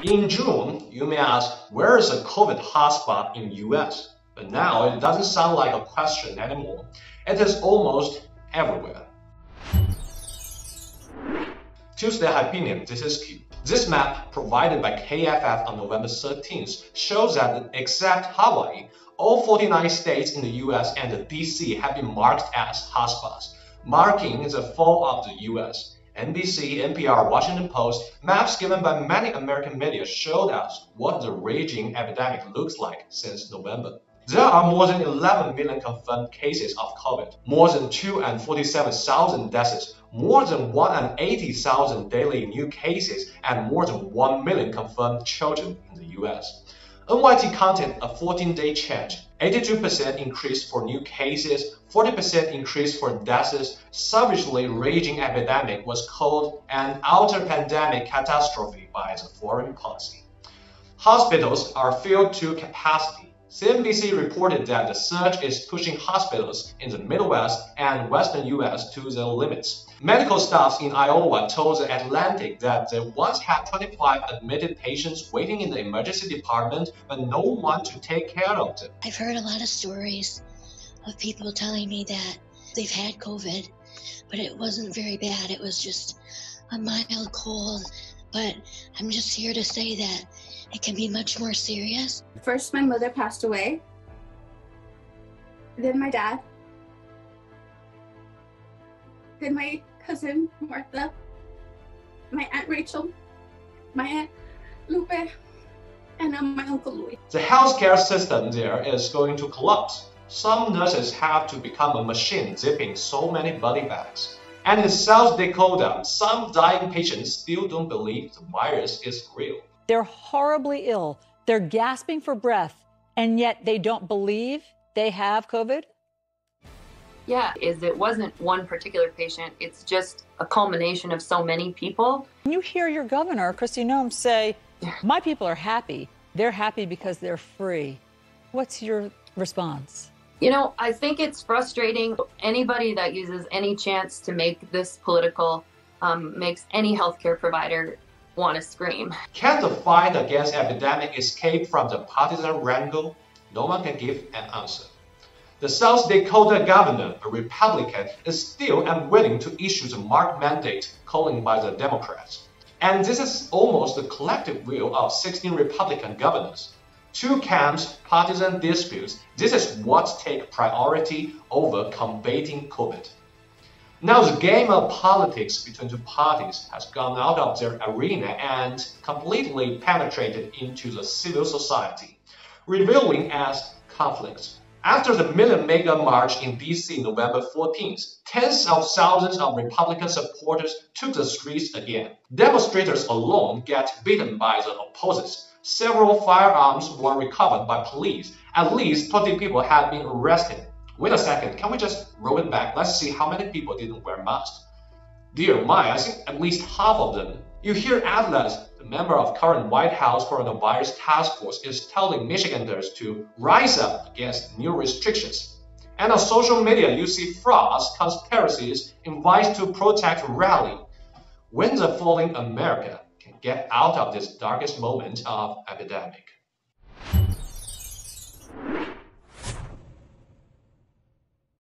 In June, you may ask, where is a COVID hotspot in US? But now it doesn't sound like a question anymore. It is almost everywhere. Tuesday opinion, this is Q. This map, provided by KFF on November 13th, shows that except Hawaii, all 49 states in the US and the DC have been marked as hotspots, marking the fall of the US. NBC, NPR, Washington Post, maps given by many American media showed us what the raging epidemic looks like since November. There are more than 11 million confirmed cases of COVID, more than 247,000 deaths, more than 180,000 daily new cases, and more than 1 million confirmed children in the US. NYT content a 14-day change, 82% increase for new cases, 40% increase for deaths. Savagely raging epidemic was called an outer pandemic catastrophe by the foreign policy. Hospitals are filled to capacity. CNBC reported that the surge is pushing hospitals in the Midwest and Western US to their limits. Medical staff in Iowa told The Atlantic that they once had 25 admitted patients waiting in the emergency department, but no one to take care of them. I've heard a lot of stories of people telling me that they've had COVID, but it wasn't very bad. It was just a mild cold. But I'm just here to say that it can be much more serious. First, my mother passed away. Then my dad. Then my cousin, Martha. My Aunt Rachel. My Aunt Lupe. And my Uncle Louis. The healthcare system there is going to collapse. Some nurses have to become a machine zipping so many body bags. And in South Dakota, some dying patients still don't believe the virus is real. They're horribly ill. They're gasping for breath, and yet they don't believe they have COVID? Yeah, it wasn't one particular patient. It's just a culmination of so many people. You hear your governor, Kristi Noem, say, my people are happy. They're happy because they're free. What's your response? You know, I think it's frustrating. Anybody that uses any chance to make this political makes any healthcare provider want to scream. Can the fight against epidemic escape from the partisan wrangle? No one can give an answer. The South Dakota governor, a Republican, is still unwilling to issue the marked mandate calling by the Democrats. And this is almost the collective will of 16 Republican governors. Two camps, partisan disputes, this is what takes priority over combating COVID. Now the game of politics between two parties has gone out of their arena and completely penetrated into the civil society, revealing as conflicts. After the Million Mega March in DC November 14th, tens of thousands of Republican supporters took the streets again. Demonstrators alone get beaten by the opposites. Several firearms were recovered by police. At least 20 people had been arrested. Wait a second, can we just roll it back? Let's see how many people didn't wear masks. Dear my, I think at least half of them. You hear Atlas, the member of current White House coronavirus task force, is telling Michiganders to rise up against new restrictions. And on social media, you see frauds, conspiracies, invites to protest rally. When the falling America can get out of this darkest moment of epidemic?